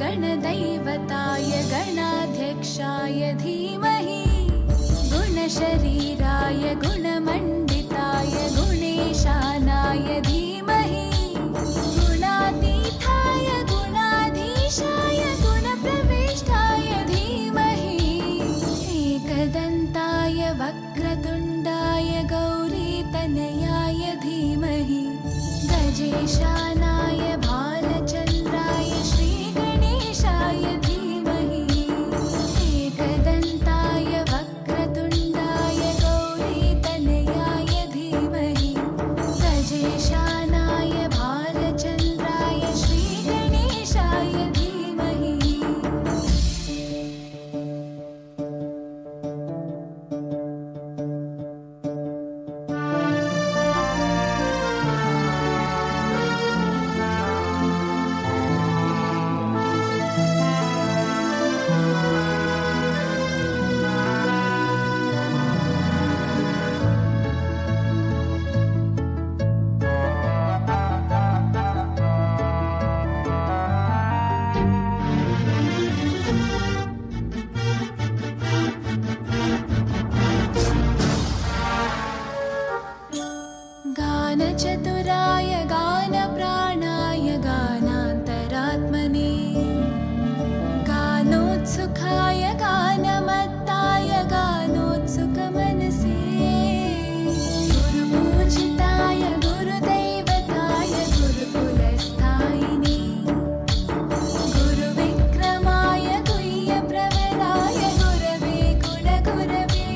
गणदैवताय गणाध्यक्षाय धीमहि गुणशरीराय गुणमण्डिताय गुणेशानाय धीमहि गुणातीताय गुणाधीशाय गुणप्रविष्टाय धीमहि एकदन्ताय वक्रतुण्डाय गौरीतनयाय धीमहि गजेशानाय भालचन्द्राय श्रीगणेशाय धीमहि एकदन्ताय वक्रतुण्डाय गौरीतनयाय धीमहि गजेशानाय भालचन्द्राय श्रीगणेशाय धीमहि। गानचतुराय गानप्राणाय गानान्तरात्मने गानोत्सुकाय गानमत्ताय गानोत्सुकमनसे गुरुपूजिताय गुरुदैवताय गुरुकुलस्थायिने गुरुविक्रमाय गुह्यप्रवराय गुरवे गुणगुरवे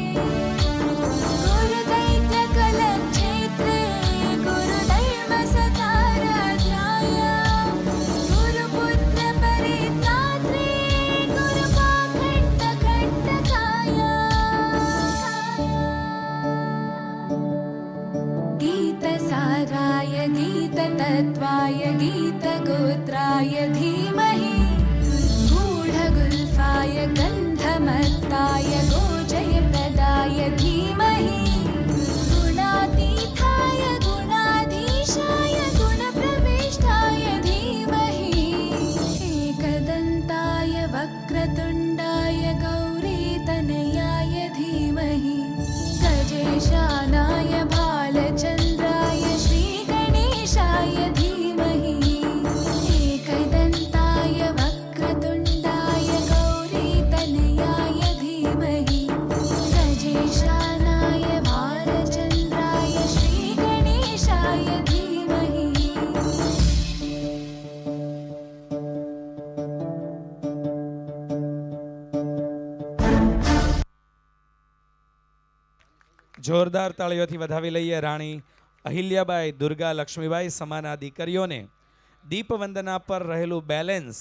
गुरुदैत्यकलक्षेत्रे गुरुधर्मसताराध्याय गुरुपुत्रपरित्रात्रे गुरुपाखण्डखण्डकाय गीतसाराय गीततत्त्वाय गीतगोत्राय धीमहि गूढगुल्फाय गन्धमत्ताय गोजयप्रदाय धीमहि गुणातीताय गुणाधीशाय गुणप्रविष्टाय धीमहि एकदन्ताय वक्रतुण्डाय गौरीतनयाय धीमहि गजेशानाय भालचन्द्राय श्रीगणेशाय धीमहि एकदन्ताय वक्रतुण्डाय गौरीतनयाय धीमहि गजेशानाय भालचन्द्राय श्रीगणेशाय धीमहि। જોરદાર તાળીઓથી વધાવી લઈએ રાણી અહિલ્યાબાઈ દુર્ગા લક્ષ્મીબાઈ સમાના દીકરીઓને દીપવંદના પર રહેલું બેલેન્સ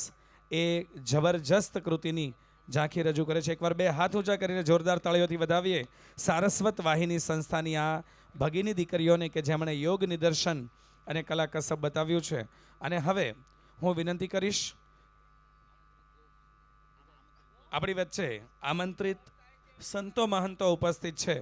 એ જબરજસ્ત કૃતિની ઝાંખી રજૂ કરે છે. એકવાર બે હાથ ઊંચા કરીને જોરદાર તાળીઓથી વધાવીએ સારસ્વત વાહિની સંસ્થાની આ ભગીની દીકરીઓને કે જેમણે યોગ નિદર્શન અને કલા કસબ બતાવ્યું છે. અને હવે હું વિનંતી કરીશ આપણી વચ્ચે આમંત્રિત સંતો મહંતો ઉપસ્થિત છે.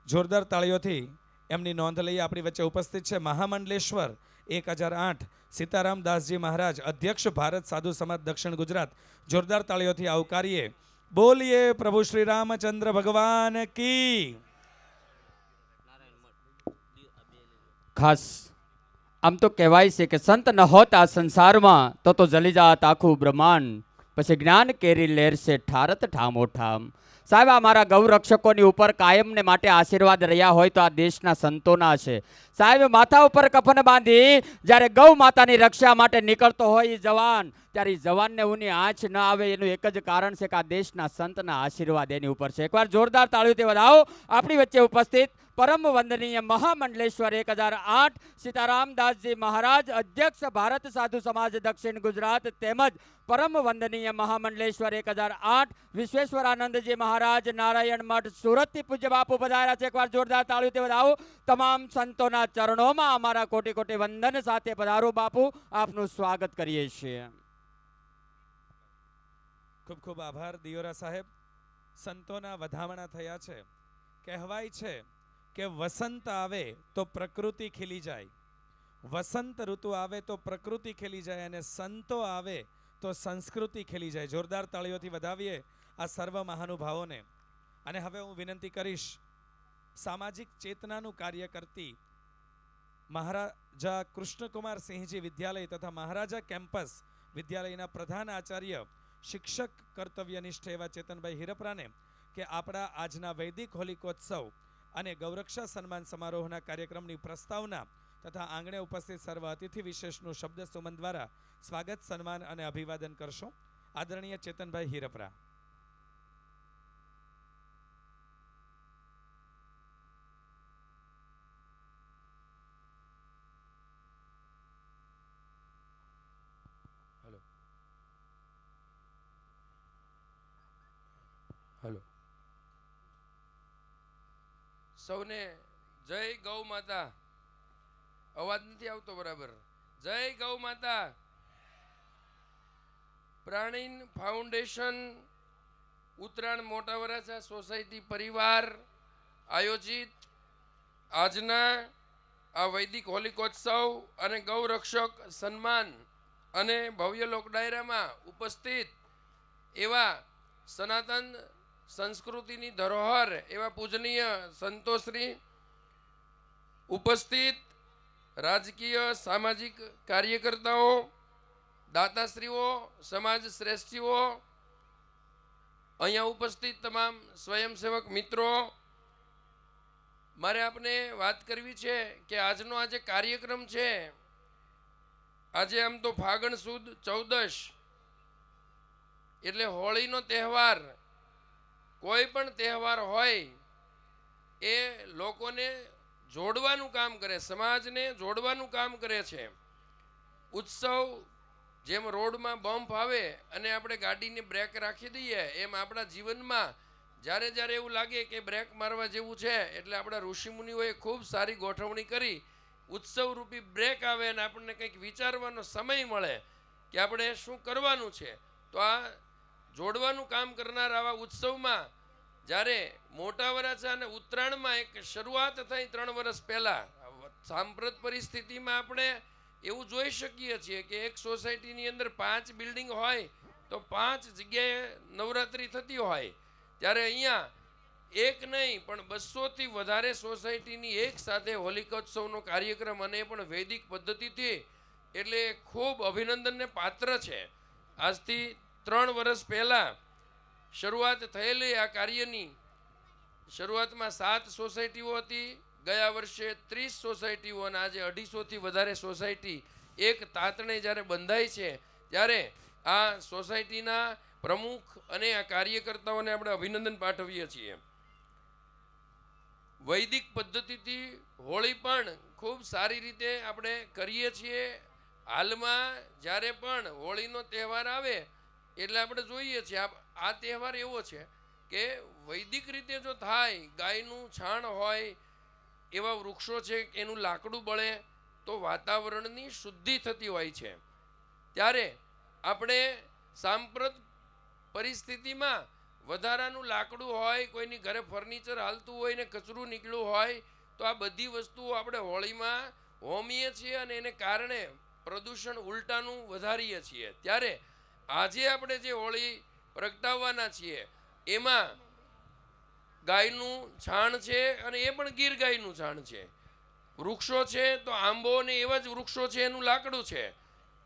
જોરદાર તાળીઓથી એમની નોંધ લઈએ. આપણી વચ્ચે ઉપસ્થિત છે મહામંડલેશ્વર 1008 સીતારામ દાસજી મહારાજ અધ્યક્ષ ભારત સાધુ સમાજ દક્ષિણ ગુજરાત. જોરદાર તાળીઓથી આવકારીએ. બોલીએ પ્રભુ શ્રી રામચંદ્ર ભગવાન કી. ખાસ આમ તો કહેવાય છે કે સંત ન હોત આ સંસારમાં તો જલી જાત આખું બ્રહ્માંડ. પછી જ્ઞાન કેરી લેર છે ઠારત ઠામો ઠામ. સાહેબ આ મારા ગૌરક્ષકોની ઉપર કાયમને માટે આશીર્વાદ રહ્યા હોય તો આ દેશના સંતોના છે. સાહેબ માથા ઉપર કફન બાંધી જ્યારે ગૌ માતાની રક્ષા માટે નીકળતો હોય એ જવાન, ત્યારે એ જવાનને ઊની આંચ ન આવે એનું એક જ કારણ છે કે આ દેશના સંતના આશીર્વાદ એની ઉપર છે. એકવાર જોરદાર તાળીઓથી વધાવો. આપણી વચ્ચે ઉપસ્થિત પરમ વંદનીય મહામંડલેશ્વર 1008 સીતારામદાસજી મહારાજ અધ્યક્ષ ભારત સાધુ સમાજ દક્ષિણ ગુજરાત તેમજ પરમ વંદનીય મહામંડલેશ્વર 1008 વિશ્વેશ્વરાનંદજી મહારાજ નારાયણ મઠ સુરતથી પૂજ્ય બાપુ પધાર્યા છે. એકવાર જોરદાર તાળીઓથી વધાવો. તમામ સંતોના ચરણોમાં અમારા કોટી કોટી વંદન સાથે પધારો બાપુ, આપનું સ્વાગત કરીએ છીએ. ખૂબ ખૂબ આભાર દિયોરા સાહેબ. સંતોના વધામણા થયા છે. કહેવાય છે કે વસંત આવે તો પ્રકૃતિ ખીલી જાય, વસંત ઋતુ આવે તો પ્રકૃતિ ખીલી જાય અને સંતો આવે તો સંસ્કૃતિ ખીલી જાય. જોરદાર તાળીઓથી વધાવીએ આ સર્વ મહાનુભાવોને. અને હવે હું વિનંતી કરીશ સામાજિક ચેતનાનું કાર્ય કરતી મહારાજા કૃષ્ણકુમાર સિંહજી વિદ્યાલય તથા મહારાજા કેમ્પસ વિદ્યાલયના પ્રધાન આચાર્ય શિક્ષક કર્તવ્યનિષ્ઠ એવા ચેતનભાઈ હિરપરાને કે આપણા આજના વૈદિક હોલિકોત્સવ અને ગૌરક્ષા સન્માન સમારોહના કાર્યક્રમની પ્રસ્તાવના તથા આંગણે ઉપસ્થિત સર્વ અતિથિ વિશેષનું શબ્દ સુમન દ્વારા સ્વાગત સન્માન અને અભિવાદન કરશો. આદરણીય ચેતનભાઈ હિરપરા. હલો. સૌને જય ગૌ માતા. અવાજ નથી આવતો બરાબર. જય ગૌ માતા. પ્રાણીન ફાઉન્ડેશન ઉત્તરાયણ મોટા વરાછા સોસાયટી પરિવાર આયોજિત આજના આ વૈદિક હોલિકોત્સવ અને ગૌરક્ષક સન્માન અને ભવ્ય લોક ડાયરામાં ઉપસ્થિત એવા સનાતન સંસ્કૃતિની ધરોહર એવા પૂજનીય સંતોશ્રી, ઉપસ્થિત રાજકીય સામાજિક કાર્યકર્તાઓ, દાતાશ્રીઓ, સમાજ શ્રેષ્ઠીઓ, અહીંયા ઉપસ્થિત તમામ સ્વયંસેવક મિત્રો, મારે આપને વાત કરવી છે કે આજનો આજે કાર્યક્રમ છે, આજે આમ તો ફાગણ સુદ 14 એટલે હોળીનો તહેવાર. કોઈ પણ તહેવાર હોય એ લોકોને જોડવાનું કામ કરે, સમાજને જોડવાનું કામ કરે છે. ઉત્સવ જેમ રોડમાં બમ્પ આવે અને આપણે ગાડીને બ્રેક રાખી દઈએ એમ આપણા જીવનમાં જ્યારે જ્યારે એવું લાગે કે બ્રેક મારવા જેવું છે એટલે આપણા ઋષિમુનિઓએ ખૂબ સારી ગોઠવણી કરી ઉત્સવરૂપી બ્રેક આવે અને આપણને કંઈક વિચારવાનો સમય મળે કે આપણે શું કરવાનું છે. તો આ જોડવાનું કામ કરનાર આવા ઉત્સવમાં જ્યારે મોટા વરાછા અને ઉત્તરાયણમાં એક શરૂઆત થઈ 3 વર્ષ પહેલાં, સાંપ્રત પરિસ્થિતિમાં આપણે એવું જોઈ શકીએ છીએ કે એક સોસાયટીની અંદર 5 બિલ્ડિંગ હોય તો 5 જગ્યાએ નવરાત્રિ થતી હોય, ત્યારે અહીંયા એક નહીં પણ 200થી વધારે સોસાયટીની એક સાથે હોલિકોત્સવનો કાર્યક્રમ, અને એ પણ વૈદિક પદ્ધતિથી, એટલે ખૂબ અભિનંદનને પાત્ર છે. આજથી 3 વર્ષ પહેલાં શરૂઆત થયેલી આ કાર્યની શરૂઆતમાં 7 સોસાયટીઓ હતી, ગયા વર્ષે 30 સોસાયટીઓ અને આજે 250થી વધારે સોસાયટી એક તાતણે જ્યારે બંધાય છે ત્યારે આ સોસાયટીના પ્રમુખ અને આ કાર્યકર્તાઓને આપણે અભિનંદન પાઠવીએ છીએ. વૈદિક પદ્ધતિથી હોળી પણ ખૂબ સારી રીતે આપણે કરીએ છીએ. હાલમાં જ્યારે પણ હોળીનો તહેવાર આવે એટલે આપણે જોઈએ છીએ આ તહેવાર એવો છે કે વૈદિક રીતે જો થાય, ગાયનું છાણ હોય, એવા વૃક્ષો છે એનું લાકડું બળે તો વાતાવરણની શુદ્ધિ થતી હોય છે. ત્યારે આપણે સાંપ્રત પરિસ્થિતિમાં વધારાનું લાકડું હોય, કોઈની ઘરે ફર્નિચર હાલતું હોય ને કચરું નીકળ્યું હોય તો આ બધી વસ્તુઓ આપણે હોળીમાં હોમીએ છીએ અને એને કારણે પ્રદૂષણ ઉલટાનું વધારીએ છીએ. ત્યારે આજે આપણે જે હોળી પ્રગટાવવાના છીએ એમાં ગાયનું છાણ છે અને એ પણ ગીર ગાયનું છાણ છે. વૃક્ષો છે તો આંબો ને એવા જ વૃક્ષો છે એનું લાકડું છે.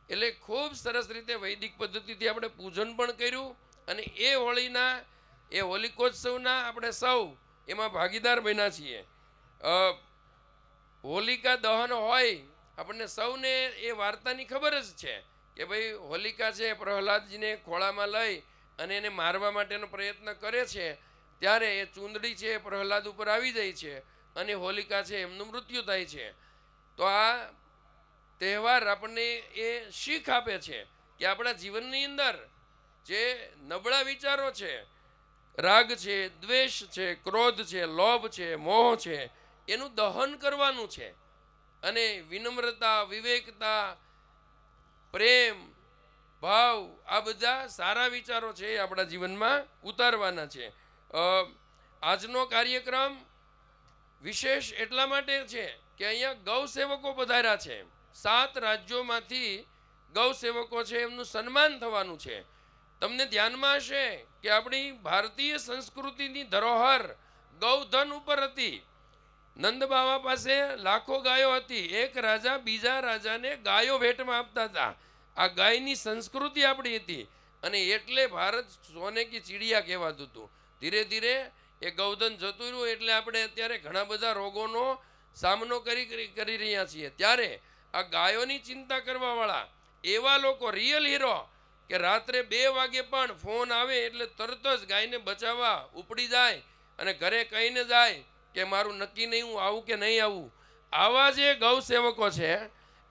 એટલે ખૂબ સરસ રીતે વૈદિક પદ્ધતિથી આપણે પૂજન પણ કર્યું અને એ હોળીના એ હોલિકોત્સવના આપણે સૌ એમાં ભાગીદાર બન્યા છીએ. હોલિકા દહન હોય, આપણને સૌને એ વાર્તાની ખબર જ છે કે ભાઈ હોલિકા છે પ્રહલાદજીને ખોળામાં લઈ અને એને મારવા માટેનો પ્રયત્ન કરે છે, ત્યારે એ ચૂંદડી છે એ પ્રહલાદ ઉપર આવી જાય છે અને હોલિકા છે એમનું મૃત્યુ થાય છે. તો આ તહેવાર આપણને એ શીખ આપે છે કે આપણા જીવનની અંદર જે નબળા વિચારો છે, રાગ છે, દ્વેષ છે, ક્રોધ છે, લોભ છે, મોહ છે, એનું દહન કરવાનું છે અને વિનમ્રતા, વિવેકતા, પ્રેમ, ભાવ, આ બધા સારા વિચારો છે એ આપણા જીવનમાં ઉતારવાના છે. આજનો કાર્યક્રમ વિશેષ એટલા માટે છે કે અહીંયા ગૌ સેવકો પધાર્યા છે. 7 રાજ્યોમાંથી ગૌ સેવકો છે એમનું સન્માન થવાનું છે. તમને ધ્યાનમાં હશે કે આપણી ભારતીય સંસ્કૃતિની ધરોહર ગૌધન ઉપર હતી. નંદ બાવા પાસે લાખો ગાયો હતી. એક રાજા બીજા રાજાને ગાયો ભેટમાં આપતા હતા. આ ગાયની સંસ્કૃતિ આપણી હતી અને એટલે ભારત સોને કી ચીડિયા કહેવાતું હતું. ધીરે ધીરે એ ગૌધન જતું રહ્યું એટલે આપણે અત્યારે ઘણા બધા રોગોનો સામનો કરી રહ્યા છીએ. ત્યારે આ ગાયોની ચિંતા કરવાવાળા એવા લોકો રિયલ હીરો કે રાત્રે 2 વાગે પણ ફોન આવે એટલે તરત જ ગાયને બચાવવા ઉપડી જાય અને ઘરે કહીને જાય કે મારું નક્કી નહીં હું આવું કે નહીં આવું. આવા જે ગૌ સેવકો છે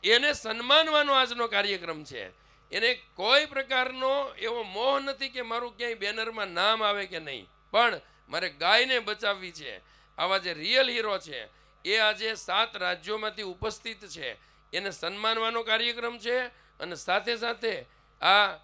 એને સન્માનવાનો આજનો કાર્યક્રમ છે. એને કોઈ પ્રકારનો એવો મોહ નથી કે મારું ક્યાંય બેનરમાં નામ આવે કે નહીં, પણ મારે ગાયને બચાવવી છે. આવા જે રિયલ હીરો છે એ આજે 7 રાજ્યોમાંથી ઉપસ્થિત છે. એને સન્માનવાનો કાર્યક્રમ છે અને સાથે સાથે આ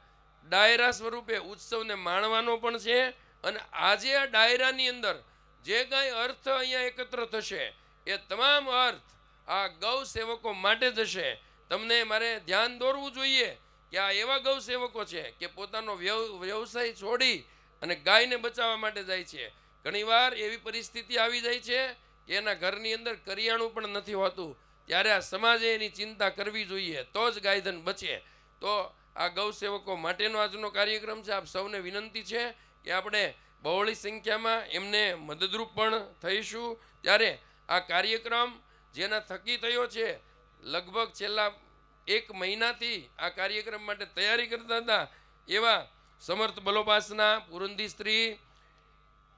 ડાયરા સ્વરૂપે ઉત્સવને માણવાનો પણ છે. અને આજે આ ડાયરાની અંદર જે કાંઈ અર્થ અહીંયા એકત્ર થશે એ તમામ અર્થ આ ગૌ સેવકો માટે જશે. તમને મારે ધ્યાન દોરવું જોઈએ કે આ એવા ગૌ સેવકો છે કે પોતાનો વ્યવસાય છોડી અને ગાયને બચાવવા માટે જાય છે. ઘણીવાર એવી પરિસ્થિતિ આવી જાય છે કે એના ઘરની અંદર કરિયાણું પણ નથી હોતું. ત્યારે આ સમાજે એની ચિંતા કરવી જોઈએ તો જ ગાયધન બચે. તો આ ગૌ સેવકો માટેનો આજનો કાર્યક્રમ છે. આપ સૌને વિનંતી છે કે આપણે બહોળી સંખ્યામાં એમને મદદરૂપ પણ થઈશું. ત્યારે આ કાર્યક્રમ જેના થકી થયો છે, લગભગ છેલ્લા 1 મહિનાથી આ કાર્યક્રમ માટે તૈયારી કરતા હતા એવા સમર્થ બલોપાસના, પુરંદી સ્ત્રી,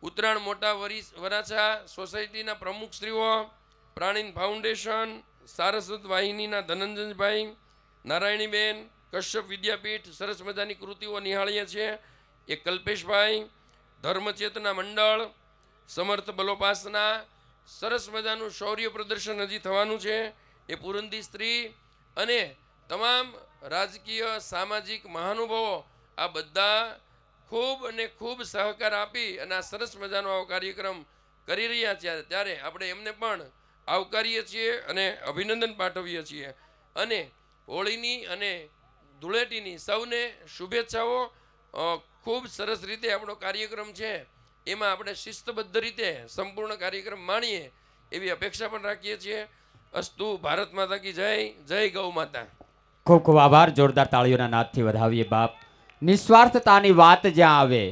ઉત્તરાયણ મોટા વરાછા સોસાયટીના પ્રમુખશ્રીઓ, પ્રાણીન ફાઉન્ડેશન, સારસ્વત વાહિનીના ધનંજયભાઈ, નારાયણીબેન, કશ્યપ વિદ્યાપીઠ સરસ મજાની કૃતિઓ નિહાળીએ છીએ. એ કલ્પેશભાઈ, ધર્મચેતના મંડળ, સમર્થ બલોપાસના, સરસ મજાનું શૌર્ય પ્રદર્શન હજી થવાનું છે. એ પુરંદી સ્ત્રી અને તમામ રાજકીય સામાજિક મહાનુભાવો આ બધા ખૂબ અને ખૂબ સહકાર આપી અને આ સરસ મજાનો આવો કાર્યક્રમ કરી રહ્યા છે. ત્યારે આપણે એમને પણ આવકારીએ છીએ અને અભિનંદન પાઠવીએ છીએ. અને હોળીની અને ધૂળેટીની સૌને શુભેચ્છાઓ. ખૂબ સરસ રીતે આપણો કાર્યક્રમ છે એમાં આપણે શિસ્તબદ્ધ રીતે સંપૂર્ણ કાર્યક્રમ માણીએ એવી અપેક્ષા પણ રાખીએ છીએ. અસ્તુ. ભારત માતા કી જય. જય ગૌ માતા. ખૂબ ખૂબ આભાર. જોરદાર તાળીઓના નાદથી વધાવીએ બાપ. નિસ્વાર્થતાની વાત જ્યાં આવે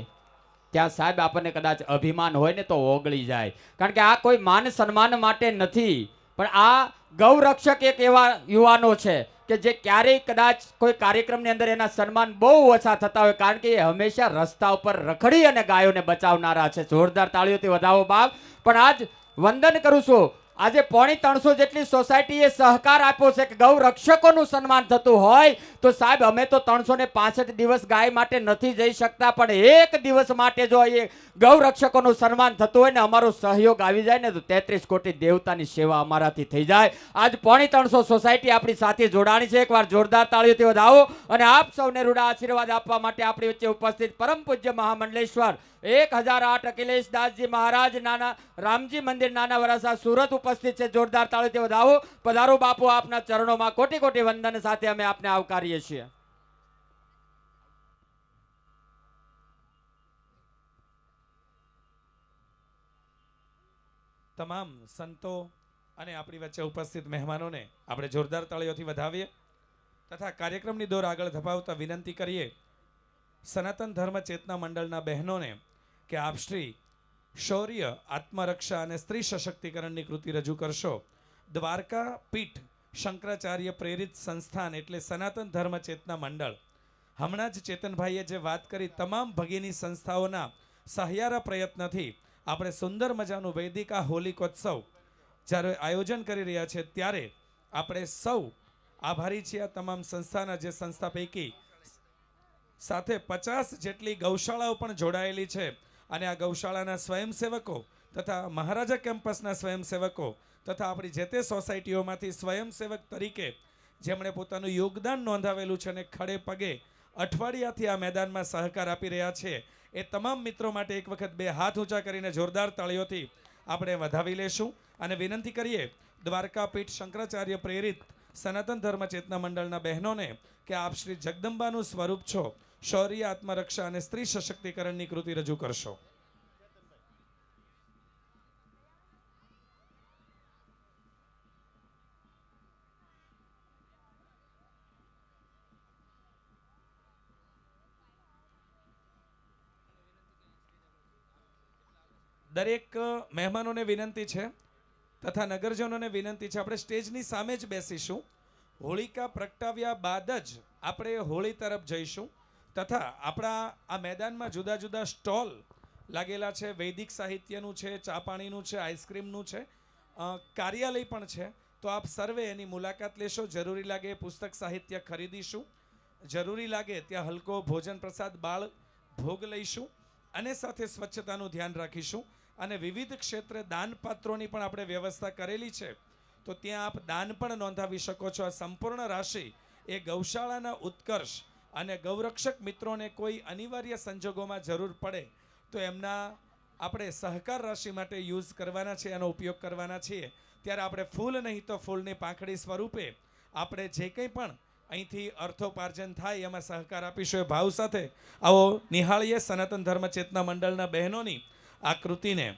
ત્યાં સાહેબ આપણને કદાચ અભિમાન હોય ને તો ઓગળી જાય. કારણ કે આ કોઈ માન સન્માન માટે નથી, પણ આ ગૌરક્ષક એક એવા યુવાનો છે કે જે ક્યારેય કદાચ કોઈ કાર્યક્રમની અંદર એના સન્માન બહુ ઓછા થતા હોય, કારણ કે એ હંમેશા રસ્તા ઉપર રખડી અને ગાયોને બચાવનારા છે. જોરદાર તાળીઓથી વધાવો બાપ. પણ આજ વંદન કરું છું, આજે 350 જેટલી સોસાયટીએ સહકાર આપ્યો છે કે ગૌ રક્ષકોનું સન્માન થતું હોય તો સાહેબ અમે તો 365 દિવસ ગાય માટે નથી જઈ શકતા, પણ એક દિવસ માટે જો એ ગૌ રક્ષકોનું સન્માન થતું હોય ને અમારો સહયોગ આવી જાય ને તો 33 કોટી દેવતાની સેવા અમારાથી થઈ જાય. આજ 350 સોસાયટી આપણી સાથે જોડાણી છે. એકવાર જોરદાર તાળીઓથી વધાવો. અને આપ સૌને રૂડા આશીર્વાદ આપવા માટે આપણી વચ્ચે ઉપસ્થિત પરમ પૂજ્ય મહામંડલેશ્વર 1008 અખિલેશ દાસજી મહારાજ નાના રામજી મંદિર નાના વરાસા સુરત ઉપસ્થિત છે. જોરદાર તાળીઓથી વધાવો. પધારો બાપુ, આપના ચરણોમાં કોટી કોટી વંદન સાથે અમે આપને આવકારીએ છીએ. તમામ સંતો અને આપણી વચ્ચે ઉપસ્થિત મહેમાનોને આપણે જોરદાર તાળીઓથી વધાવીએ તથા કાર્યક્રમની દોર આગળ ધપાવતા વિનંતી કરીએ સનાતન ધર્મ ચેતના મંડળના બહેનોને કે આપ શ્રી શૌર્ય, આત્મરક્ષા અને સ્ત્રી સશક્તિકરણની કૃતિ રજૂ કરશો. દ્વારકા પીઠ શંકરાચાર્ય પ્રેરિત સંસ્થાન એટલે સનાતન ધર્મ ચેતના મંડળ. હમણાં જ ચેતનભાઈએ જે વાત કરી, તમામ ભગીની સંસ્થાઓના સહિયારા પ્રયત્નથી આપણે સુંદર મજાનું વૈદિક આ હોલિકોત્સવ જ્યારે આયોજન કરી રહ્યા છે ત્યારે આપણે સૌ આભારી છીએ. આ તમામ સંસ્થાના જે સંસ્થા પૈકી સાથે 50 જેટલી ગૌશાળાઓ પણ જોડાયેલી છે અને આ ગૌશાળાના સ્વયંસેવકો તથા મહારાજા કેમ્પસના સ્વયંસેવકો તથા આપણી જે તે સોસાયટીઓમાંથી સ્વયંસેવક તરીકે જેમણે પોતાનું યોગદાન નોંધાવેલું છે અને ખડે પગે અઠવાડિયાથી આ મેદાનમાં સહકાર આપી રહ્યા છે એ તમામ મિત્રો માટે એક વખત 2 હાથ ઊંચા કરીને જોરદાર તાળીઓથી આપણે વધાવી લેશું અને વિનંતી કરીએ દ્વારકા પીઠ શંકરાચાર્ય પ્રેરિત સનાતન ધર્મ ચેતના મંડળના બહેનોને કે આપ શ્રી જગદંબાનું સ્વરૂપ છો, શૌર્ય, આત્મરક્ષા અને સ્ત્રી સશક્તિકરણની કૃતિ રજૂ કરશો. દરેક મહેમાનોને વિનંતી છે તથા નગરજનોને વિનંતી છે, આપણે સ્ટેજની સામે જ બેસીશું. હોળિકા પ્રગટાવ્યા બાદ જ આપણે હોળી તરફ જઈશું તથા આપણા આ મેદાનમાં જુદા જુદા સ્ટોલ લાગેલા છે. વૈદિક સાહિત્યનું છે, ચા પાણીનું છે, આઈસ્ક્રીમનું છે, કાર્યાલય પણ છે. તો આપ સર્વે એની મુલાકાત લેશો. જરૂરી લાગે પુસ્તક સાહિત્ય ખરીદીશું, જરૂરી લાગે ત્યાં હલકો ભોજન પ્રસાદ બાળ ભોગ લઈશું અને સાથે સ્વચ્છતાનું ધ્યાન રાખીશું. અને વિવિધ ક્ષેત્રે દાનપાત્રોની પણ આપણે વ્યવસ્થા કરેલી છે, તો ત્યાં આપ દાન પણ નોંધાવી શકો છો. આ સંપૂર્ણ રાશિ એ ગૌશાળાના ઉત્કર્ષ અને ગૌરક્ષક મિત્રોને કોઈ અનિવાર્ય સંજોગોમાં જરૂર પડે તો એમના આપણે સહકાર રાશિ માટે યુઝ કરવાના છે, એનો ઉપયોગ કરવાના છીએ. ત્યારે આપણે ફૂલ નહીં તો ફૂલની પાંખડી સ્વરૂપે આપણે જે કંઈ પણ અહીંથી અર્થોપાર્જન થાય એમાં સહકાર આપીશું એ ભાવ સાથે આવો નિહાળીએ સનાતન ધર્મ ચેતના મંડળના બહેનોની આ કૃતિને.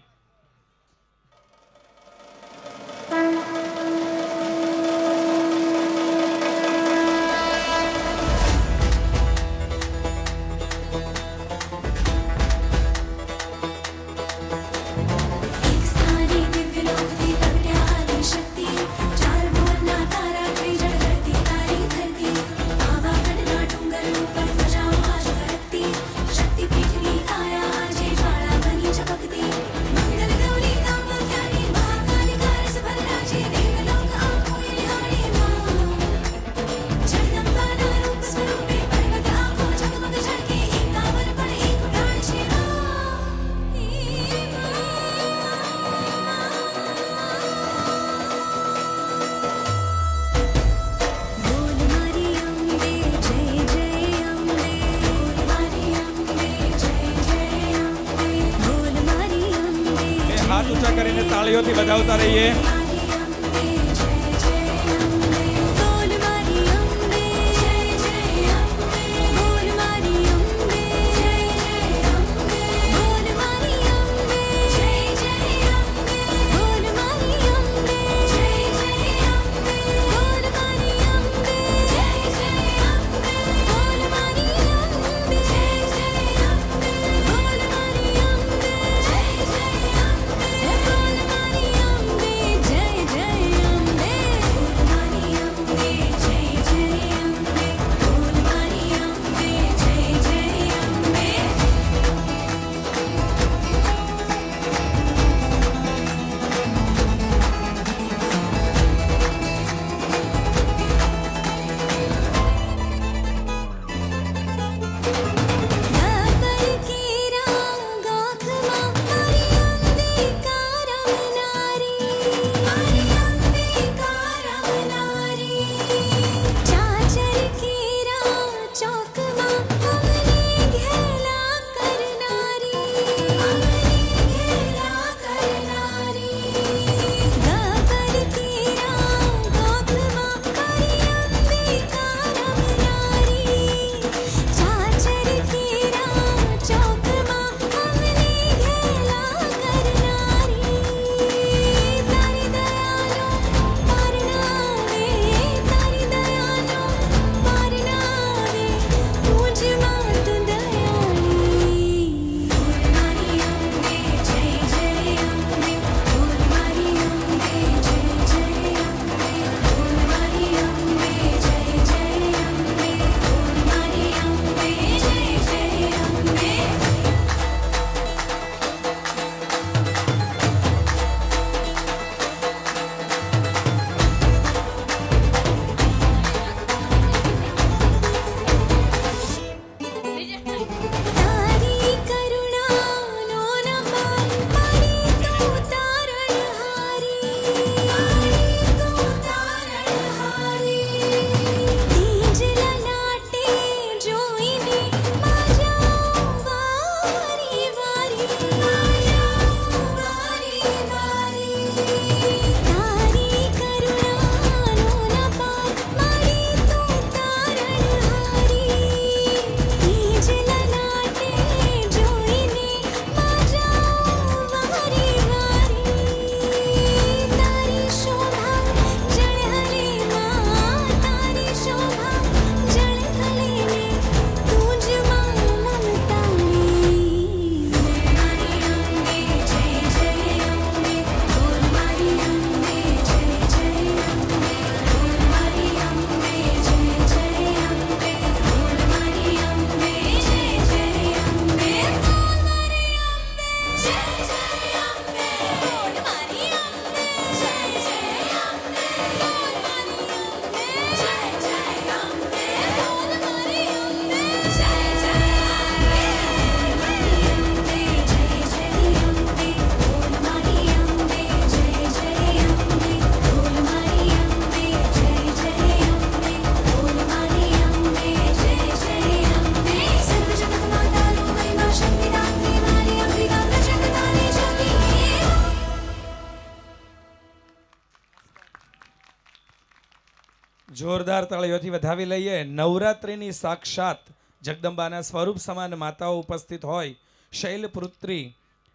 હાથ ઊંચા કરીને તાળીઓથી વધાવતા રહીએ. જોરદાર તાળીઓથી વધાવી લઈએ. નવરાત્રિની સાક્ષાત જગદંબાના સ્વરૂપ સમાન માતાઓ ઉપસ્થિત હોય. શૈલપુત્રી,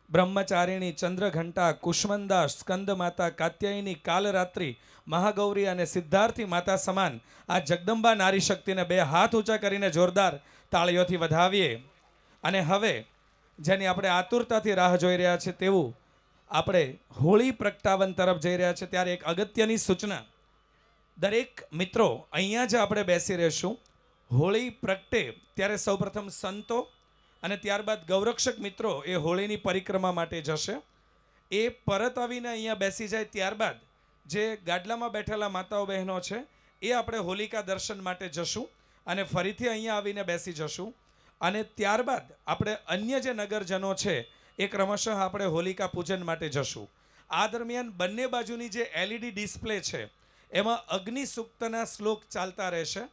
બ્રહ્મચારિણી, ચંદ્રઘંટા, કુષ્મંદા, સ્કંદ માતા, કાત્યાયની, કાલરાત્રિ, મહાગૌરી અને સિદ્ધાર્થી માતા સમાન આ જગદંબા નારી શક્તિને બે હાથ ઊંચા કરીને જોરદાર તાળીઓથી વધાવીએ. અને હવે જેની આપણે આતુરતાથી રાહ જોઈ રહ્યા છે તેવું આપણે હોળી પ્રગટાવન તરફ જઈ રહ્યા છે, ત્યારે એક અગત્યની સૂચના. દરેક મિત્રો અહીંયા જ આપણે બેસી રહેશું. હોળી પ્રગટે ત્યારે સૌપ્રથમ સંતો અને ત્યારબાદ ગૌરક્ષક મિત્રો એ હોળીની પરિક્રમા માટે જશે. એ પરત આવીને અહીંયા બેસી જાય ત્યારબાદ જે ગાડલામાં બેઠેલા માતાઓ બહેનો છે એ આપણે હોલિકા દર્શન માટે જશું અને ફરીથી અહીંયા આવીને બેસી જશું. અને ત્યારબાદ આપણે અન્ય જે નગરજનો છે એ ક્રમશઃ આપણે હોલિકા પૂજન માટે જશું. આ દરમિયાન બંને બાજુની જે LED ડિસ્પ્લે છે એમાં અગ્નિ સૂક્તના શ્લોક ચાલતા રહેશે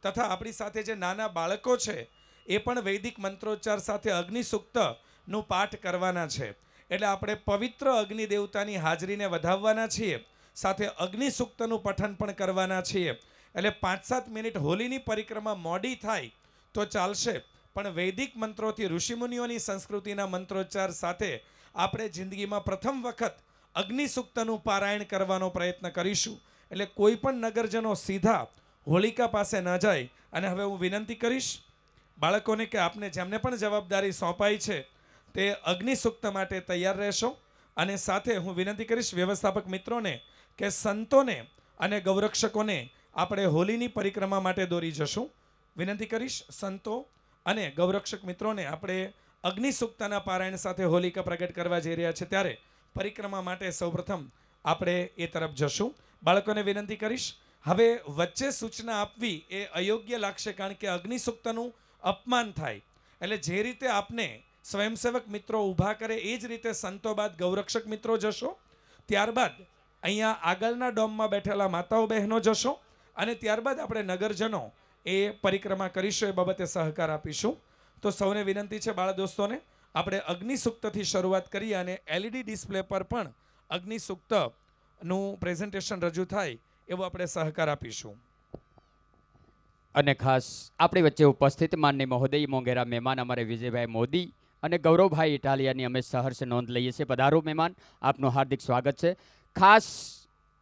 તથા આપણી સાથે જે નાના બાળકો છે એ પણ વૈદિક મંત્રોચ્ચાર સાથે અગ્નિ સૂક્તનું પાઠ કરવાના છે. એટલે આપણે પવિત્ર અગ્નિ દેવતાની હાજરીને વધાવવાના છીએ, સાથે અગ્નિ સૂક્તનું પઠન પણ કરવાના છીએ. એટલે 5-7 મિનિટ હોલીની પરિક્રમા મોડી થાય તો ચાલશે, પણ વૈદિક મંત્રોથી ઋષિમુનિઓની સંસ્કૃતિના મંત્રોચ્ચાર સાથે આપણે જિંદગીમાં પ્રથમ વખત અગ્નિ સૂક્તનું પારાયણ કરવાનો પ્રયત્ન કરીશું. એટલે કોઈ પણ નગરજનો સીધા હોલિકા પાસે ન જાય. અને હવે હું વિનંતી કરીશ બાળકોને કે આપને જેમને પણ જવાબદારી સોંપાઈ છે તે અગ્નિ સૂક્ત માટે તૈયાર રહેશો. અને સાથે હું વિનંતી કરીશ વ્યવસ્થાપક મિત્રોને કે સંતોને અને ગૌરક્ષકોને આપણે હોલીની પરિક્રમા માટે દોરી જશું. વિનંતી કરીશ સંતો અને ગૌરક્ષક મિત્રોને આપણે અગ્નિ સૂક્તના પારાયણ સાથે હોલિકા પ્રગટ કરવા જઈ રહ્યા છે ત્યારે પરિક્રમા માટે સૌપ્રથમ આપણે એ તરફ જશું. બાળકોને વિનંતી કરીશ હવે વચ્ચે સૂચના આપવી એ અયોગ્ય લાગશે, કારણ કે અગ્નિ સૂક્તનું અપમાન થાય. એટલે જે રીતે આપને સ્વયંસેવક મિત્રો ઊભા કરે એ જ રીતે સંતો બાદ ગૌરક્ષક મિત્રો જશો, ત્યારબાદ અહીંયા આગળના ડોમમાં બેઠેલા માતાઓ બહેનો જશો અને ત્યારબાદ આપણે નગરજનો એ પરિક્રમા કરીશું, એ બાબતે સહકાર આપીશું. તો સૌને વિનંતી છે બાળ દોસ્તોને આપણે અગ્નિ સૂક્તથી શરૂઆત કરીએ અને LED ડિસ્પ્લે પર પણ અગ્નિ સૂક્તનું પ્રેઝન્ટેશન રજૂ થાય એવો આપણે સહકાર આપીશું. અને ખાસ આપણી વચ્ચે ઉપસ્થિત માનનીય મહોદય મોંઘેરા મહેમાન અમારે વિજયભાઈ મોદી અને ગૌરવભાઈ ઇટાલિયાની અમે સહર્ષ નોંધ લઈએ છીએ. પધારો મહેમાન, આપનું હાર્દિક સ્વાગત છે. ખાસ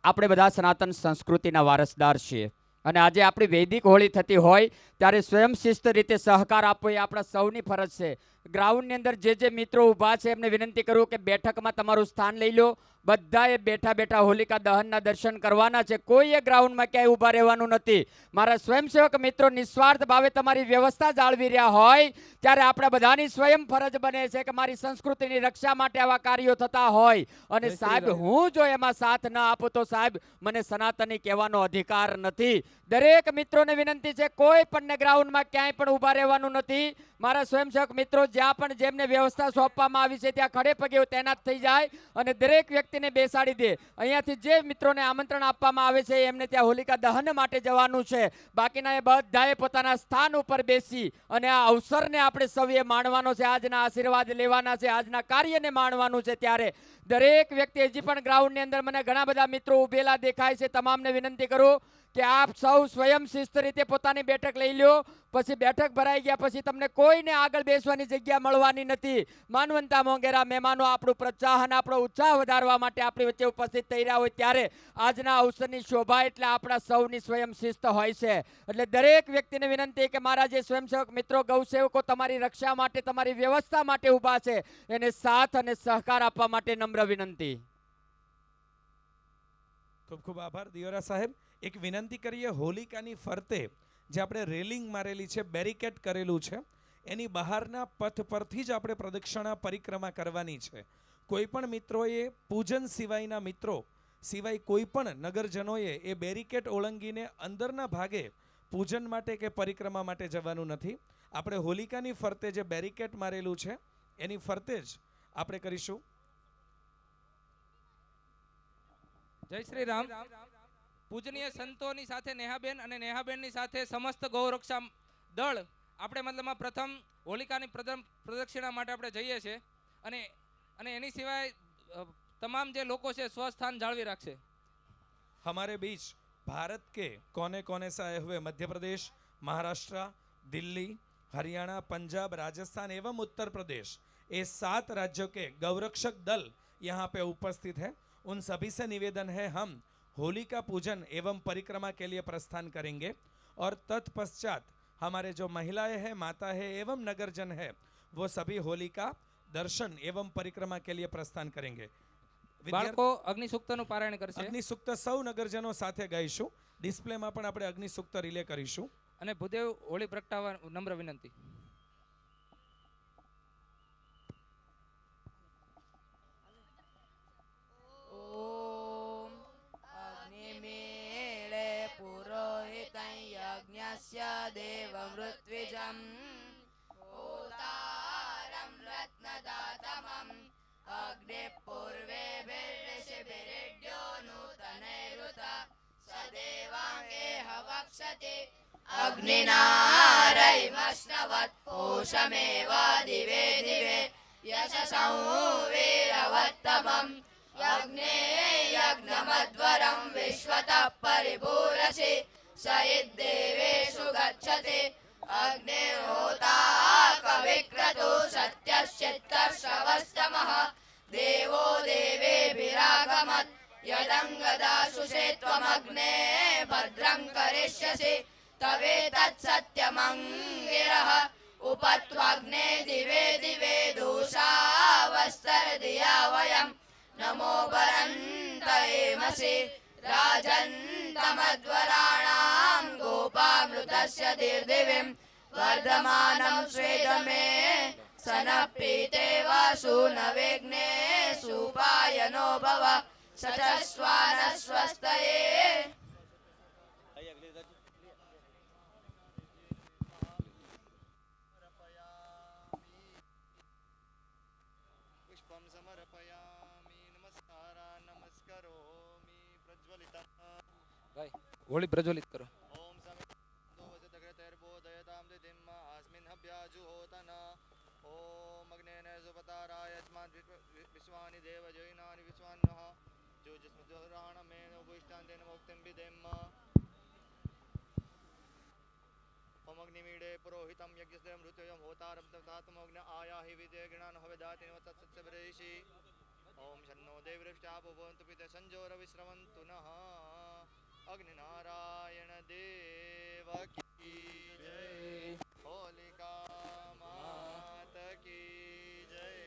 આપણે બધા સનાતન સંસ્કૃતિના વારસદાર છીએ અને આજે આપણી વૈદિક હોળી થતી હોય ત્યારે સ્વયં શિસ્ત રીતે સહકાર આપવો એ આપણા સૌની ફરજ છે. ગ્રાઉન્ડની અંદર જે મિત્રો ઊભા છે એમને વિનંતી કરું કે બેઠકમાં તમારું સ્થાન લઈ લો. બધાએ બેઠા બેઠા હોલિકા દહનના દર્શન કરવાના છે. કોઈએ ગ્રાઉન્ડમાં ક્યાંય ઊભા રહેવાનું નથી. મારા સ્વયંસેવક મિત્રો નિસ્વાર્થ ભાવે તમારી વ્યવસ્થા જાળવી રહ્યા હોય ત્યારે આપણા બધાની સ્વયં ફરજ બને છે કે મારી સંસ્કૃતિની રક્ષા માટે આવા કાર્યો થતા હોય. અને સાહેબ હું જો એમાં સાથ ન આપું તો સાહેબ મને સનાતની કહેવાનો અધિકાર નથી. દરેક મિત્રોને વિનંતી છે કોઈ પણ ગ્રાઉન્ડમાં ક્યાંય પણ ઊભા રહેવાનું નથી. મારા સ્વયંસેવક મિત્રો જ્યાં પણ જેમને વ્યવસ્થા સોંપવામાં આવી છે ત્યાં ખડે પગે તૈનાત થઈ જાય અને દરેક વ્યક્તિને બેસાડી દે. અહીંયાથી જે મિત્રોને આમંત્રણ આપવામાં આવે છે એમને ત્યાં હોલિકા દહન માટે જવાનું છે. બાકીના એ બધાએ પોતાના સ્થાન ઉપર બેસી અને આ અવસરને આપણે સૌએ માણવાનો છે, આજના આશીર્વાદ લેવાના છે, આજના કાર્યને માણવાનું છે. ત્યારે દરેક વ્યક્તિ હજી પણ ગ્રાઉન્ડની અંદર મને ઘણા બધા મિત્રો ઉભેલા દેખાય છે. તમામને વિનંતી કરું કે આપ સૌ સ્વયં શિસ્ત રીતે પોતાની બેઠક લઈ લો. પછી બેઠક ભરાઈ ગયા પછી તમને કોઈને આગળ બેસવાની જગ્યા મળવાની નથી. માનવંતા મોંઘેરા મહેમાનો આપણું પ્રોત્સાહન, આપણો ઉત્સાહ વધારવા માટે આપણી વચ્ચે ઉપસ્થિત થઈ રહ્યા હોય ત્યારે આજના અવસરની શોભા એટલે આપણા સૌની સ્વયં શિસ્ત હોય છે. એટલે દરેક વ્યક્તિને વિનંતી કે મારા જે સ્વયંસેવક મિત્રો ગૌસેવકો તમારી રક્ષા માટે, તમારી વ્યવસ્થા માટે ઊભા છે એને સાથ અને સહકાર આપવા માટે નમ્ર વિનંતી. ખૂબ ખૂબ આભાર દિયોરા સાહેબ. એક વિનંતી કરીએ, હોલિકાની ફરતે જે આપણે રેલિંગ મારેલી છે, બેરિકેડ કરેલું છે, એની બહારના પથ પરથી જ આપણે પ્રદક્ષિણા પરિક્રમા કરવાની છે. કોઈ પણ મિત્રોએ પૂજન સિવાયના મિત્રો સિવાય કોઈ પણ નગરજનોએ એ બેરિકેડ ઓળંગીને અંદરના ભાગે પૂજન માટે કે પરિક્રમા માટે જવાનું નથી. આપણે હોલિકાની ફરતે જે બેરિકેડ મારેલું છે એની ફરતે જ આપણે કરીશું. જય શ્રી રામ. પૂજનીય સંતોની સાથે નેહાબેન અને નેહાબેનની સાથે સમસ્ત ગૌરક્ષા દળ આપણે મતલબમાં પ્રથમ હોલિકાની પ્રદક્ષિણા માટે આપણે જઈએ છીએ અને એની સિવાય તમામ જે લોકો છે સ્વસ્થાન જાળવી રાખશે. हमारे बीच भारत के कोने कोने से आए हुए मध्य प्रदेश, महाराष्ट्र, दिल्ली, हरियाणा, पंजाब, राजस्थान एवं उत्तर प्रदेश, ये 7 राज्यों के गौरक्षक दल यहाँ पे उपस्थित है। उन सभी से निवेदन है, हम होली का पूजन एवं परिक्रमा के लिए प्रस्थान करेंगे और तत्पश्चात हमारे जो महिलाएं हैं, माता है एवं नगरजन है, वो सभी होली का दर्शन एवं परिक्रमा के लिए प्रस्थान करेंगे। બાળકો અગ્નિસૂક્તનું પારાયણ કરશે અગ્નિસૂક્ત સૌ નગરજનો સાથે ગાઈશું. ડિસ્પ્લેમાં પણ આપણે અગ્નિસૂક્ત રિલે કરીશું. અને ભૂદેવ હોળી પ્રગટાવવા નમ્ર વિનંતી. ॐ अग्निमीळे पुरोहितं यज्ञस्य देवमृत्विजम् होतारं रत्नदातमम् अग्निपूर्वेभिर्षिभिरिड्यो नूतनैरुत सदेवाङ्गे हवक्षति अग्निनारैमश्नवत्पूषमेव दिवे दिवे यशसं वीरवत्तमम् यज्ञे यज्ञमध्वरं विश्वतः परिपूरसि स यद्देवेषु गच्छति अग्निहोता कविक्रतु सत्यश्चित्कर्षवस्तमः देवो देवेभिरागमत् यदङ्गदाशुषे त्वमग्ने भद्रं करिष्यसि तवेतत्सत्यमङ्गिरः उपत्वग्ने दिवे दिवे दोषावस्तरधिया वयं नमो वरन्तयेमसि राजन्तमध्वराणां गोपामृतस्य दीर्दिविं वर्धमानं स्वेदमे सनपीते वासु न विघ्ने सुपायनो भव सचस्वानस्वस्तये पुष्पं समर्पयामि नमस्कारा नमस्करोमि प्रज्वलितम् ભાઈ હોળી પ્રજ્વલિત કરો. ॐ समितो वसतग्रतैर्बोधयतां दितिम् अस्मिन् हव्याजुहोतन ॐ अग्नेन सुपताराय यस्मात् विश्वानि देवजैनानि विश्वान्नः जोजस्मदुराणमेन उपविष्टान्तेन मुक्तिं विदेम ॐ अग्निमीडे पुरोहितं यज्ञस्य मृत्युयं होतारं तथात्मग्न आयाहि विदे गणान् हविदाति नवतत्सत्सवरेषि ॐ शन्नो देवृष्टापो भवन्तु पिते संजोरविश्रवन्तु नः अग्निनारायण देव की जय होलिका मात की जय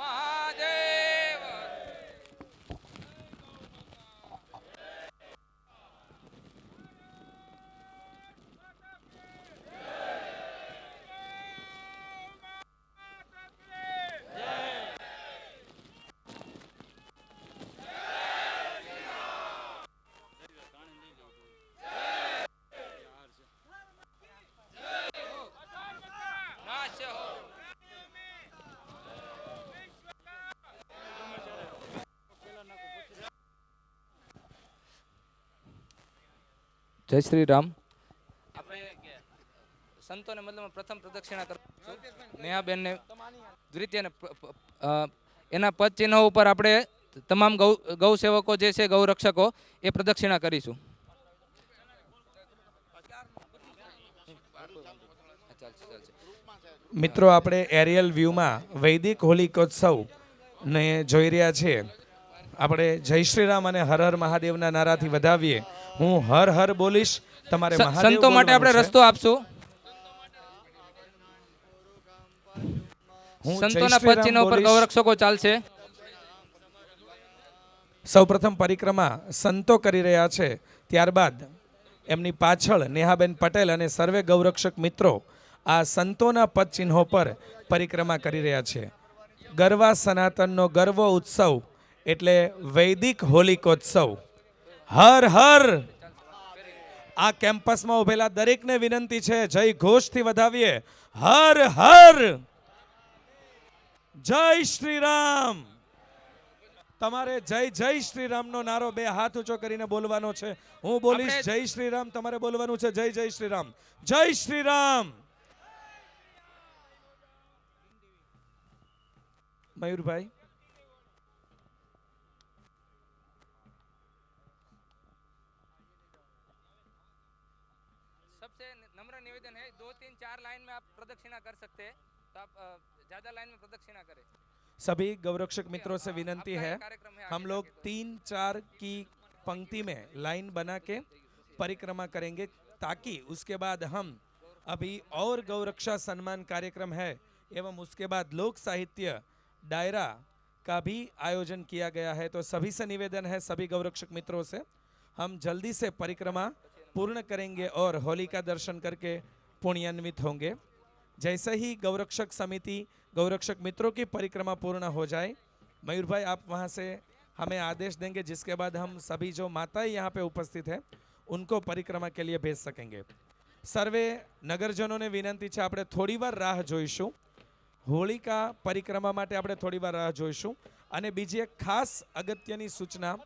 મહાદેવ નાશ હો. જય શ્રી રામ. આપણે સંતોને મતલબ પ્રથમ પ્રદક્ષિણા કરશું. નેહાબેનને દ્વિતીય ને એના પદ ચિહ્નો ઉપર આપણે તમામ ગૌ સેવકો જે છે ગૌ રક્ષકો એ પ્રદક્ષિણા કરીશું. મિત્રો આપણે એરિયલ વ્યૂમાં વૈદિક હોલિકોત્સવ ને જોઈ રહ્યા છીએ. આપણે જય શ્રી રામ અને હર હર મહાદેવના નારાથી વધાવીએ. હું હર હર બોલીશ, તમારે મહાદેવ સંતો માટે આપણે બોલવાનું છે. રસ્તો આપશું. હું જય સંતોના શ્રી પદ રામ ચિહ્ન ઉપર બોલીશ. ગૌરક્ષકો ચાલશે. સૌપ્રથમ પરિક્રમા સંતો કરી રહ્યા છે, ત્યારબાદ એમની પાછળ નેહાબેન પટેલ અને સર્વે ગૌરક્ષક મિત્રો આ સંતોના પદ ચિહ્નો પર પરિક્રમા કરી રહ્યા છે. ગરવા સનાતનનો ગર્વ ઉત્સવ એટલે વૈદિક હોલિકોત્સવ. હર હર આ કેમ્પસમાં ઉભેલા દરેકને વિનંતી છે, જય ઘોષથી વધાવીએ. હર હર જય શ્રી રામ. તમારે જય જય શ્રી રામનો નારો બે હાથ ઊંચો કરીને બોલવાનો છે. હું બોલીશ આપણે- જય શ્રી રામ, તમારે બોલવાનું છે જય જય શ્રી રામ. જય શ્રી રામ. મયુરભાઈ, सबसे नम्र निवेदन है 2-3-4 लाइन में आप प्रदक्षिणा कर सकते हैं, तो आप ज्यादा लाइन में प्रदक्षिणा करें. सभी गौरक्षक मित्रों से विनती आपका है, हाँ, ही कार्यक्रम है, हम आगे लोग जाके तो। 3-4 की पंक्ति में लाइन बना के परिक्रमा करेंगे, ताकि उसके बाद हम अभी और गौरक्षा सम्मान कार्यक्रम है एवं उसके बाद लोक साहित्य डायरा का भी आयोजन किया गया है। तो सभी से निवेदन है, सभी गौरक्षक मित्रों से, हम जल्दी से परिक्रमा पूर्ण करेंगे और होली का दर्शन करके पुण्यान्वित होंगे। जैसे ही गौरक्षक समिति गौरक्षक मित्रों की परिक्रमा पूर्ण हो जाए, मयूर भाई आप वहाँ से हमें आदेश देंगे, जिसके बाद हम सभी जो माताएं यहाँ पे उपस्थित हैं उनको परिक्रमा के लिए भेज सकेंगे। सर्वे नगरजनों ने विनंती है, આપણે થોડી વાર રાહ જોઈશું, હોળિકા પરિક્રમા માટે આપણે થોડી વાર રાહ જોઈશું। અને બીજી એક ખાસ અગત્યની સૂચના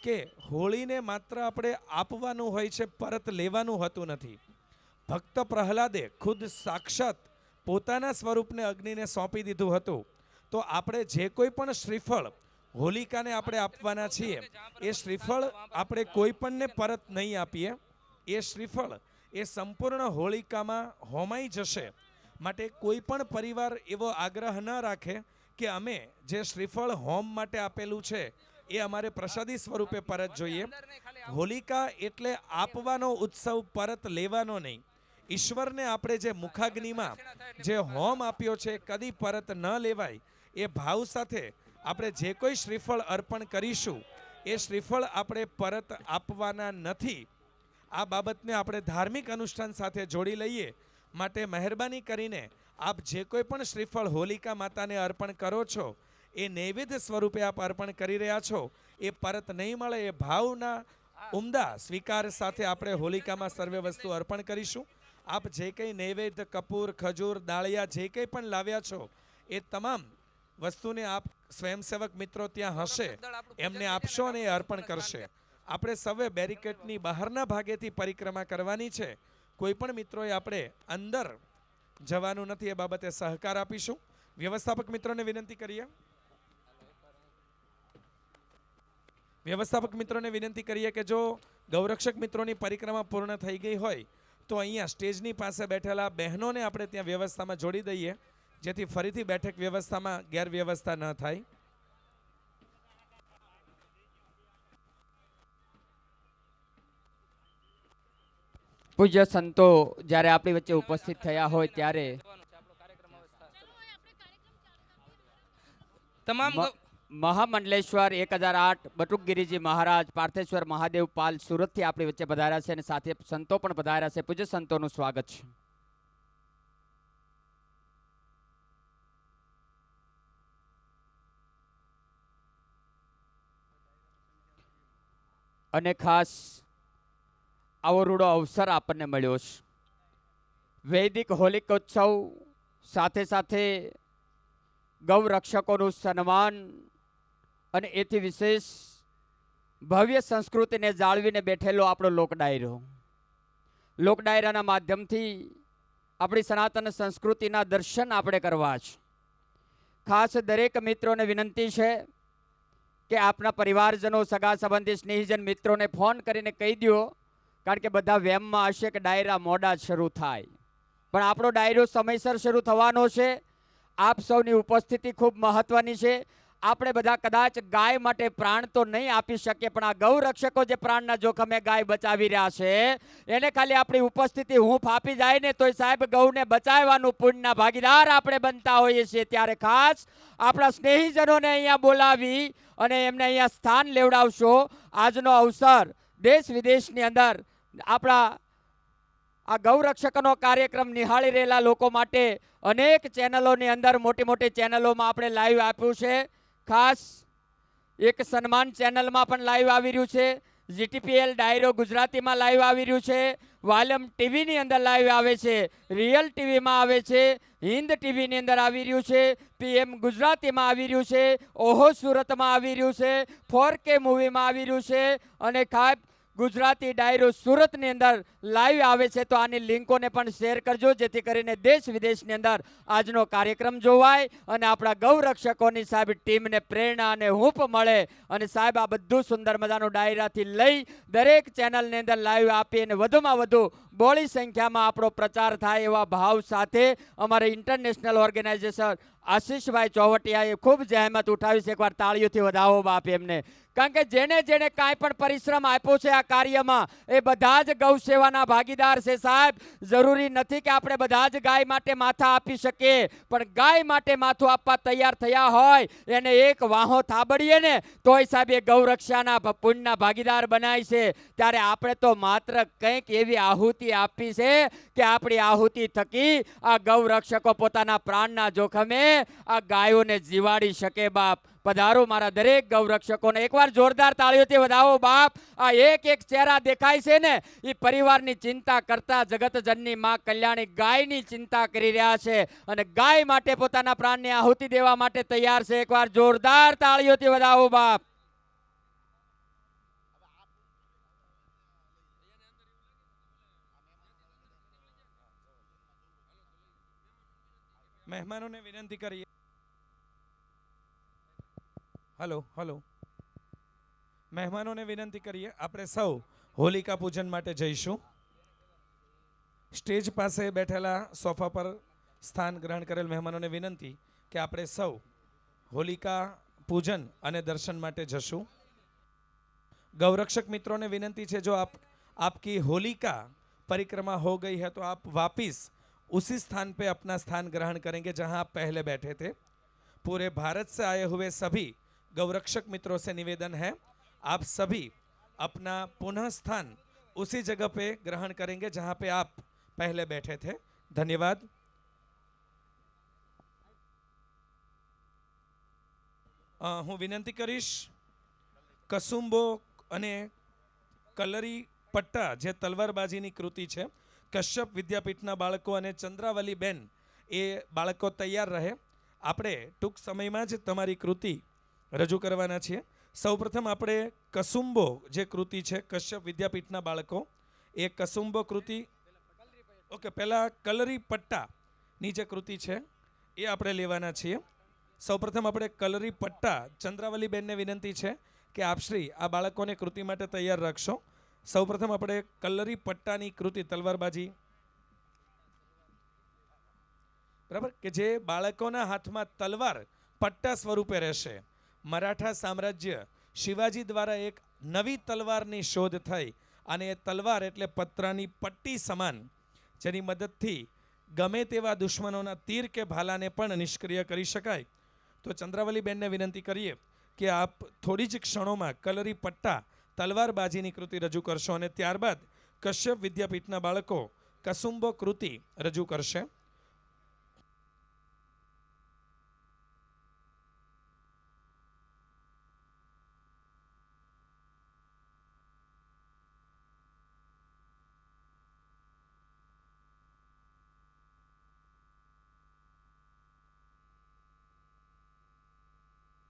કે હોળીને માત્ર આપણે આપવાનું હોય છે, પરત લેવાનું હોતું નથી। ભક્ત પ્રહલાદે ખુદ સાક્ષાત પોતાના સ્વરૂપને અગ્નિને સોંપી દીધું હતું, તો આપણે જે કોઈ પણ શ્રીફળ હોલિકાને આપણે આપવાના છીએ, એ શ્રીફળ આપણે કોઈ પણને પરત નહીં આપીએ। એ શ્રીફળ એ સંપૂર્ણ હોલિકામાં હોમાઈ જશે। માટે કોઈ પણ પરિવાર એવો આગ્રહ ન રાખે કે અમે જે શ્રીફળ હોમ માટે આપેલું છે એ અમારે પ્રસાદી સ્વરૂપે પરત જોઈએ। હોલિકા એટલે આપવાનો ઉત્સવ, પરત લેવાનો નહીં। ઈશ્વરને આપણે જે મુખાગ્નિમાં જે હોમ આપ્યો છે કદી પરત ન લેવાય, એ ભાવ સાથે આપણે જે કોઈ શ્રીફળ અર્પણ કરીશું એ શ્રીફળ આપણે પરત આપવાના નથી। આ બાબતને આપણે ધાર્મિક અનુષ્ઠાન સાથે જોડી લઈએ। માટે મહેરબાની કરીને આપ જે કોઈ પણ શ્રીફળ હોલિકા માતાને અર્પણ કરો છો, એ નૈવેદ્ય સ્વરૂપે આપ અર્પણ કરી રહ્યા છો, એ પરત નહીં મળે। એ ભાવના ઉમદા સ્વીકાર સાથે આપણે હોલિકામાં સર્વે વસ્તુ અર્પણ કરીશું। આપ જે કંઈ નૈવેદ્ય, કપૂર, ખજૂર, દાળિયા જે કંઈ પણ લાવ્યા છો, એ તમામ વસ્તુને આપ સ્વયંસેવક મિત્રો ત્યાં હશે એમને આપશો અને એ અર્પણ કરશે। આપણે સૌએ બેરિકેડની બહારના ભાગેથી પરિક્રમા કરવાની છે। કોઈ પણ મિત્રોએ આપણે અંદર જવાનું નથી, એ બાબતે સહકાર આપીશું। વ્યવસ્થાપક મિત્રોને વિનંતી કરીએ, વ્યવસ્થાપક મિત્રોને વિનંતી કરીએ કે જો ગૌરક્ષક મિત્રોની પરિક્રમા પૂર્ણ થઈ ગઈ હોય તો અહીંયા સ્ટેજની પાસે બેઠેલા બહેનોને આપણે ત્યાં વ્યવસ્થામાં જોડી દઈએ, જેથી ફરીથી બેઠક વ્યવસ્થામાં ગેરવ્યવસ્થા ન થાય। પૂજ્ય સંતો જ્યારે આપણી વચ્ચે ઉપસ્થિત થયા હોય ત્યારે તમામ મહામંડલેશ્વર 1008 બટુકગીરીજી મહારાજ પાર્થેશ્વર મહાદેવ પાલ સુરતથી આપણી વચ્ચે પધાર્યા છે અને સાથે સંતો પણ પધાર્યા છે। પૂજ્ય સંતોનું સ્વાગત છે। અને ખાસ આવો રૂડો અવસર આપણને મળ્યો છે। વૈદિક હોલિકોત્સવ સાથે સાથે ગૌ રક્ષકોનું સન્માન અને એથી વિશેષ ભવ્ય સંસ્કૃતિને જાળવીને બેઠેલો આપણો લોક ડાયરો। લોક ડાયરાના માધ્યમથી આપણી સનાતન સંસ્કૃતિના દર્શન આપણે કરવા છે। ખાસ દરેક મિત્રોને વિનંતી છે કે આપના પરિવારજનો, સગા સંબંધી, સ્નેહીજન મિત્રોને ફોન કરીને કહી દો, કારણ કે બધા વેમમાં હશે કે ડાયરા મોડા શરૂ થાય, પણ આપણો ડાયરો સમયસર શરૂ થવાનો છે। આપ સૌની ઉપસ્થિતિ ખૂબ મહત્વની છે। આપણે બધા કદાચ ગાય માટે પ્રાણ તો નહીં આપી શકીએ, પણ આ ગૌ રક્ષકો જે પ્રાણના જોખમે ગાય બચાવી રહ્યા છે, એને ખાલી આપણી ઉપસ્થિતિ હૂંફ આપી જાય ને તોય સાહેબ ગૌને બચાવવાનું પુણ્યના ભાગીદાર આપણે બનતા હોઈએ છીએ। ત્યારે ખાસ આપણા સ્નેહીજનોને અહીંયા બોલાવી અને એમને અહીંયા સ્થાન લેવડાવશો। આજનો અવસર દેશ વિદેશની અંદર આપણા આ ગૌરક્ષકનો કાર્યક્રમ નિહાળી રહેલા લોકો માટે અનેક ચેનલોની અંદર, મોટી મોટી ચેનલોમાં આપણે લાઈવ આપ્યું છે। ખાસ એક સન્માન ચેનલમાં પણ લાઈવ આવી રહ્યું છે, જીટીપીએલ ડાયરો ગુજરાતીમાં લાઈવ આવી રહ્યું છે, વાલમ ટીવીની અંદર લાઈવ આવે છે, રિયલ ટીવીમાં આવે છે, હિન્દ ટીવીની અંદર આવી રહ્યું છે, પીએમ ગુજરાતીમાં આવી રહ્યું છે, ઓહો સુરતમાં આવી રહ્યું છે, 4K મૂવીમાં આવી રહ્યું છે અને ખાસ ગુજરાતી ડાયરો સુરતની અંદર લાઈવ આવે છે. તો આની લિંકોને પણ શેર કરજો જેથી કરીને દેશ વિદેશની અંદર આજનો કાર્યક્રમ જોવાય અને આપણા ગૌરક્ષકોની સાહેબ ટીમને પ્રેરણા અને હૂંફ મળે. અને સાહેબ આ બધું સુંદર મજાનું ડાયરાથી લઈ દરેક ચેનલની અંદર લાઈવ આપી અને વધુમાં વધુ બોળી સંખ્યામાં આપણો પ્રચાર થાય એવા ભાવ સાથે અમારે ઇન્ટરનેશનલ ઓર્ગેનાઇઝેશન આશીષભાઈ ચોવટિયાએ ખૂબ જહેમત ઉઠાવી છે. એકવાર તાળીઓથી વધાવો બાપ એમને. કારણ કે જેને જેને કાંઈ પણ પરિશ્રમ આપ્યો છે આ કાર્યમાં એ બધા જ ગૌ સેવાના ભાગીદાર છે સાહેબ. જરૂરી નથી કે આપણે બધા જ ગાય માટે માથા આપી શકીએ, પણ ગાય માટે માથું આપવા તૈયાર થયા હોય એને એક વાહો થાબડીએ ને તોય સાહેબ એ ગૌરક્ષાના પુણ્યના ભાગીદાર બનાય છે. ત્યારે આપણે તો માત્ર કંઈક એવી આહુતિ આપી છે કે આપણી આહુતિ થકી આ ગૌરક્ષકો પોતાના પ્રાણના જોખમે આ ગાયોને જીવાડી શકે બાપ. પધારો મારા દરેક ગૌરક્ષકોને, એકવાર જોરદાર તાળીઓથી વધાવો બાપ. આ એક એક ચહેરા દેખાય છે ને એ પરિવારની ચિંતા કરતા જગતજનની માં કલ્યાણી ગાયની ચિંતા કરી રહ્યા છે અને ગાય માટે પોતાના પ્રાણની આહુતિ દેવા માટે તૈયાર છે. એકવાર જોરદાર તાળીઓથી વધાવો બાપ. મહેમાનોને વિનંતી કરીએ. હલો મહેમાનોને વિનંતી કરીએ, આપણે સૌ હોલિકા પૂજન માટે જઈશું. સ્ટેજ પાસે બેઠેલા સોફા પર સ્થાન ગ્રહણ કરેલ મહેમાનોને વિનંતી કે આપણે સૌ હોલિકા પૂજન અને દર્શન માટે જશું. गौरक्षक मित्रों ने विनंती है, जो आपकी होलिका परिक्रमा हो गई है तो आप वापिस उसी स्थान पे अपना स्थान ग्रहण करेंगे जहां आप पहले बैठे थे. पूरे भारत से आए हुए सभी गौरक्षक मित्रों से निवेदन है, आप सभी अपना पुनः स्थान उसी जगह पे ग्रहण करेंगे जहां पे आप पहले बैठे थे. धन्यवाद. હું વિનંતી કરીશ કસુંબો અને કલરી પટ્ટા જે તલવારબાજીની કૃતિ છે, કશ્યપ વિદ્યાપીઠના બાળકો અને ચંદ્રાવલી બેન એ બાળકો તૈયાર રહે. આપણે ટૂંક સમયમાં જ તમારી કૃતિ રજૂ કરવાના છીએ. સૌપ્રથમ આપણે કસુંબો જે કૃતિ છે કશ્યપ વિદ્યાપીઠના બાળકો એ કસુંબો કૃતિ, ઓકે, પહેલા કલરી પટ્ટાની જે કૃતિ છે એ આપણે લેવાના છીએ. સૌપ્રથમ આપણે કલરી પટ્ટા ચંદ્રાવલી બેનને વિનંતી છે કે આપશ્રી આ બાળકોને કૃતિ માટે તૈયાર રાખશો. સૌપ્રથમ આપણે કલરી પટ્ટાની કૃતિ તલવારબાજી, બરાબર, કે જે બાળકોના હાથમાં તલવાર પટ્ટા સ્વરૂપે રહેશે. મરાઠા સામ્રાજ્ય શિવાજી દ્વારા એક નવી તલવારની શોધ થઈ અને એ તલવાર એટલે પતરાની પટ્ટી સમાન, જેની મદદથી ગમે તેવા દુશ્મનોના તીર કે ભાલાને પણ નિષ્ક્રિય કરી શકાય. તો ચંદ્રાવલી બેનને વિનંતી કરીએ કે આપ થોડી જ ક્ષણોમાં કલરી પટ્ટા તલવારબાજીની કૃતિ રજૂ કરશો અને ત્યારબાદ કશ્યપ વિદ્યાપીઠના બાળકો કસુંબો કૃતિ રજૂ કરશે.